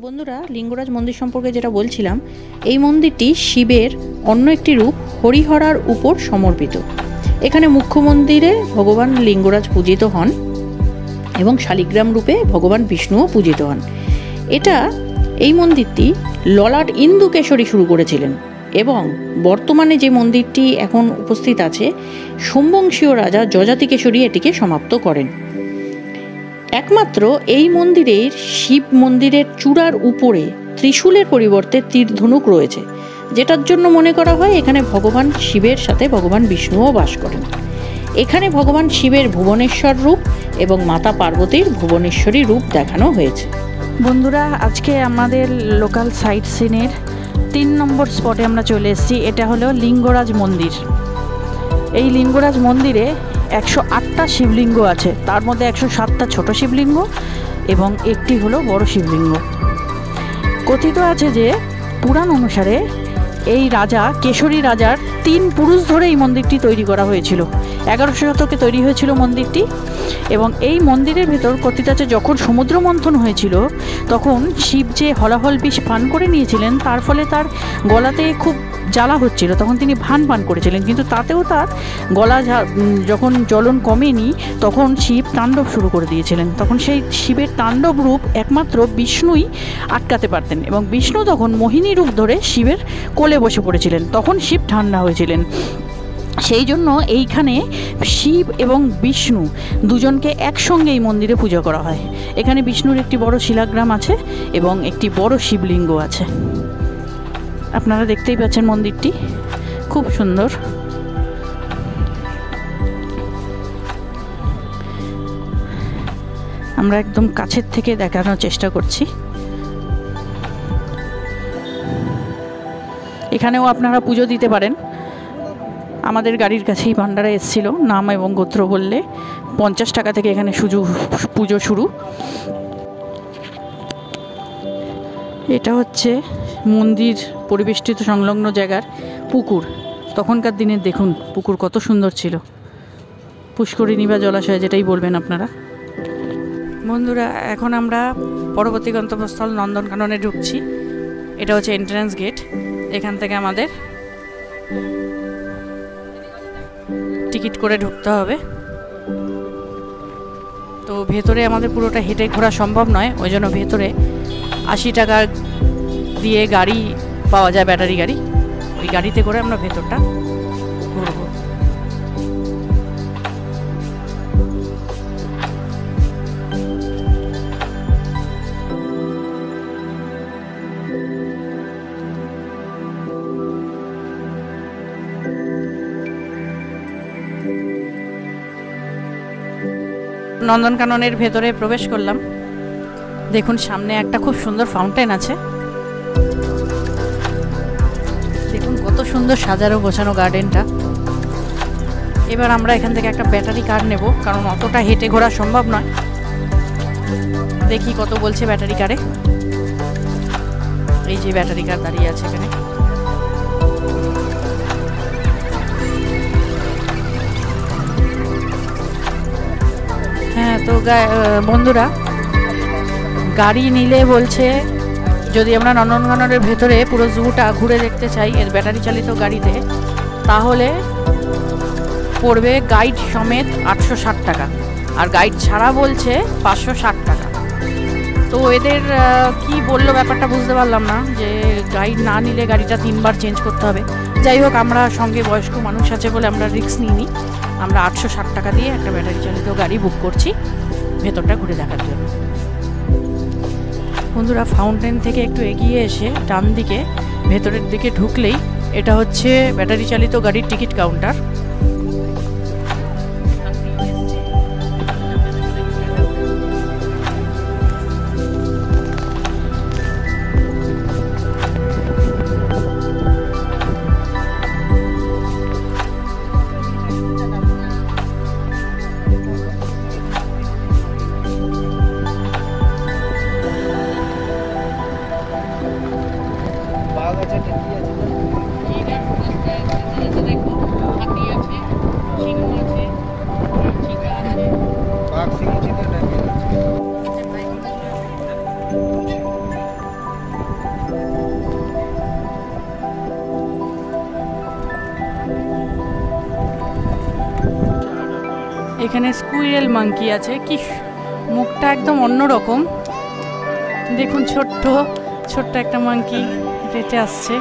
বন্ধুরা, লিঙ্গরাজ মন্দির সম্পর্কে যেটা বলছিলাম, এই মন্দিরটি শিবের অন্য একটি রূপ হরিহরার উপর সমর্পিত। এখানে মুখ্য মন্দিরে ভগবান লিঙ্গরাজ পূজিত হন এবং শালিগ্রাম রূপে ভগবান বিষ্ণুও পূজিত হন। এই মন্দিরটি ললাট ইন্দুকেশরী শুরু করেছিলেন এবং বর্তমানে যে মন্দিরটি এখন উপস্থিত আছে, সোমবংশীয় রাজা যজাতিকেশরী এটিকে সমাপ্ত করেন। একমাত্র এই মন্দিরের শিব মন্দিরের চূড়ার উপরে ত্রিশূলের পরিবর্তে তীরধনুক রয়েছে, যেটার জন্য মনে করা হয় এখানে ভগবান শিবের সাথে ভগবান বিষ্ণুও বাস করেন। এখানে ভগবান শিবের ভুবনেশ্বর রূপ এবং মাতা পার্বতীর ভুবনেশ্বরী রূপ দেখানো হয়েছে। বন্ধুরা, আজকে আমাদের লোকাল সাইট সিনের 3 নম্বর স্পটে আমরা চলে এসেছি। এটা হলো লিঙ্গরাজ মন্দির। এই লিঙ্গরাজ মন্দিরে 108টা শিবলিঙ্গ আছে, তার মধ্যে 107টা ছোট শিবলিঙ্গ এবং একটি হলো বড় শিবলিঙ্গ। কথিত আছে যে পুরাণ অনুসারে এই রাজা কেশরী রাজার 3 পুরুষ ধরে এই মন্দিরটি তৈরি করা হয়েছিল। 11শো শতকে তৈরি হয়েছিল মন্দিরটি এবং এই মন্দিরের ভেতর কথিত আছে যখন সমুদ্র মন্থন হয়েছিল তখন শিব যে হলাহল বিষ পান করে নিয়েছিলেন, তার ফলে তার গলাতে খুব জ্বালা হচ্ছিল, তখন তিনি পান করেছিলেন, কিন্তু তাতেও তার গলা যখন জ্বলন কমেনি তখন শিব তাণ্ডব শুরু করে দিয়েছিলেন। তখন সেই শিবের তাণ্ডব রূপ একমাত্র বিষ্ণুই আটকাতে পারতেন এবং বিষ্ণু তখন মোহিনী রূপ ধরে শিবের কোলে বসে পড়েছিলেন, তখন শিব ঠান্ডা হয়েছিলেন। সেই জন্য এইখানে শিব এবং বিষ্ণু দুজনকে একসঙ্গে এই মন্দিরে পুজো করা হয়। এখানে বিষ্ণুর একটি বড় শিলাগ্রাম আছে এবং একটি বড় শিবলিঙ্গ আছে। আপনারা দেখতেই পাচ্ছেন মন্দিরটি খুব সুন্দর। আমরা একদম কাছের থেকে দেখানোর চেষ্টা করছি। এখানেও আপনারা পুজো দিতে পারেন। আমাদের গাড়ির কাছেই ভান্ডারা এসেছিল, নাম এবং গোত্র বললে 50 টাকা থেকে এখানে পুজো শুরু। এটা হচ্ছে মন্দির পরিবেষ্টিত সংলগ্ন জায়গার পুকুর। তখনকার দিনে দেখুন পুকুর কত সুন্দর ছিল, পুষ্করিণী বা জলাশয় যেটাই বলবেন আপনারা। বন্ধুরা, এখন আমরা পরবর্তী গন্তব্যস্থল নন্দনকাননে ঢুকছি। এটা হচ্ছে এন্ট্রান্স গেট। এখান থেকে আমাদের টিকিট করে ঢুকতে হবে। তো ভেতরে আমাদের পুরোটা হেঁটে ঘোরা সম্ভব নয়, ওই জন্য ভেতরে 80 টাকা দিয়ে গাড়ি পাওয়া যায়, ব্যাটারি গাড়ি। ওই গাড়িতে করে আমরা ভেতরটা ঘুরবো। নন্দনকাননের ভেতরে প্রবেশ করলাম। দেখুন সামনে একটা খুব সুন্দর ফাউন্টেন আছে। দেখুন কত সুন্দর সাজানো গোছানো গার্ডেনটা। এবার আমরা এখান থেকে একটা ব্যাটারি কার নেব, কারণ অতটা হেঁটে ঘোরা সম্ভব নয়। দেখি কত বলছে ব্যাটারি কারে। এই যে ব্যাটারি কার দাঁড়িয়ে আছে এখানে। হ্যাঁ, তো বন্ধুরা, গাড়ি নিলে বলছে যদি আমরা নন্দনকাননের ভেতরে পুরো জুটা ঘুরে দেখতে চাই এর ব্যাটারি চালিত গাড়িতে, তাহলে পড়বে গাইড সমেত 860 টাকা, আর গাইড ছাড়া বলছে 560 টাকা। তো এদের কি বললো ব্যাপারটা বুঝতে পারলাম না, যে গাইড না নিলে গাড়িটা 3 বার চেঞ্জ করতে হবে। যাই হোক, আমরা সঙ্গে বয়স্ক মানুষ আছে বলে আমরা রিস্ক নিইনি। আমরা 860 টাকা দিয়ে একটা ব্যাটারি চালিত গাড়ি বুক করছি ভেতরটা ঘুরে দেখার জন্য। বন্ধুরা, ফাউন্টেন থেকে একটু এগিয়ে এসে ডান দিকে ভেতরের দিকে ঢুকলেই এটা হচ্ছে ব্যাটারি চালিত গাড়ির টিকিট কাউন্টার। এখানে স্কুইরেল মাঙ্কি আছে, কি মুখটা একদম অন্যরকম। দেখুন ছোট্ট ছোট্ট একটা মাঙ্কি হেঁটে আসছে।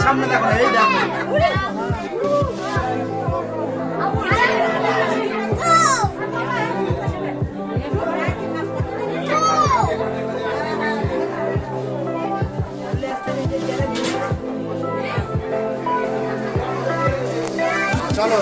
সামনে দেখো, এই দেখো চলো।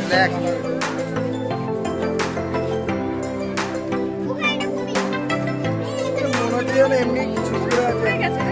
ব্ল্যাক এমনি কিছু আছে।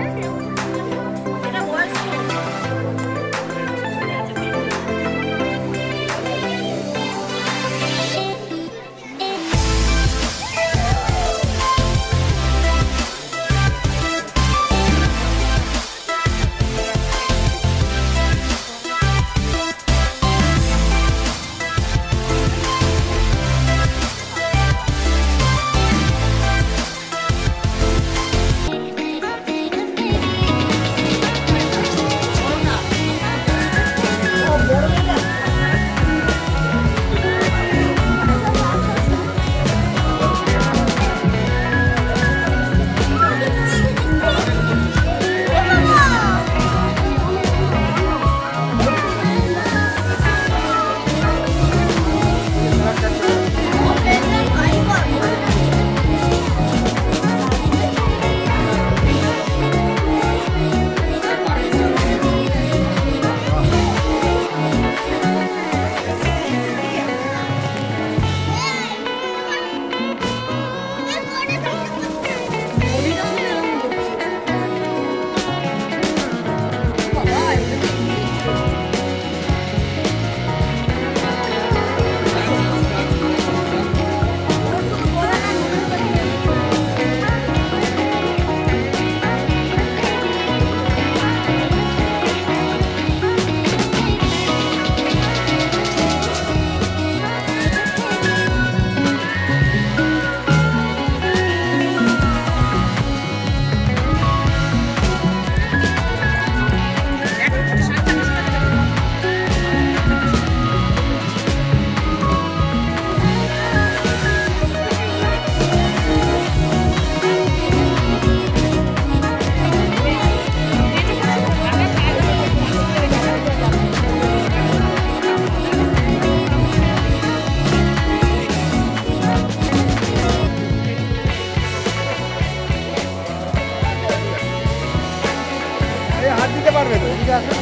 দিতে পারবে তো, এদিকে আসুন।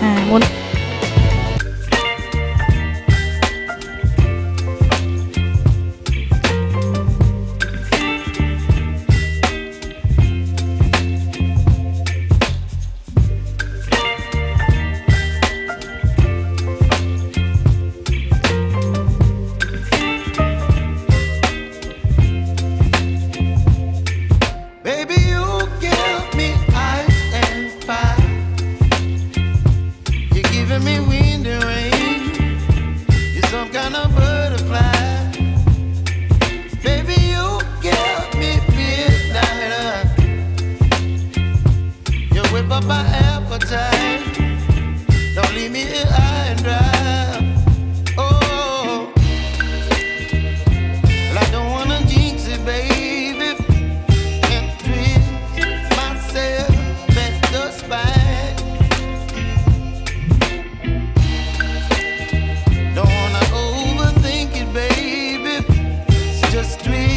হ্যাঁ হ্যাঁ বল। Baby, you give me ice and fire. You're giving me wind and rain. You're some kind of butterfly. Baby, you give me midnight. You whip up my appetite. Don't leave me here high and dry. Oh, well, I don't wanna jinx it, baby. And twist myself at the spine. Don't wanna overthink it, baby. It's just twist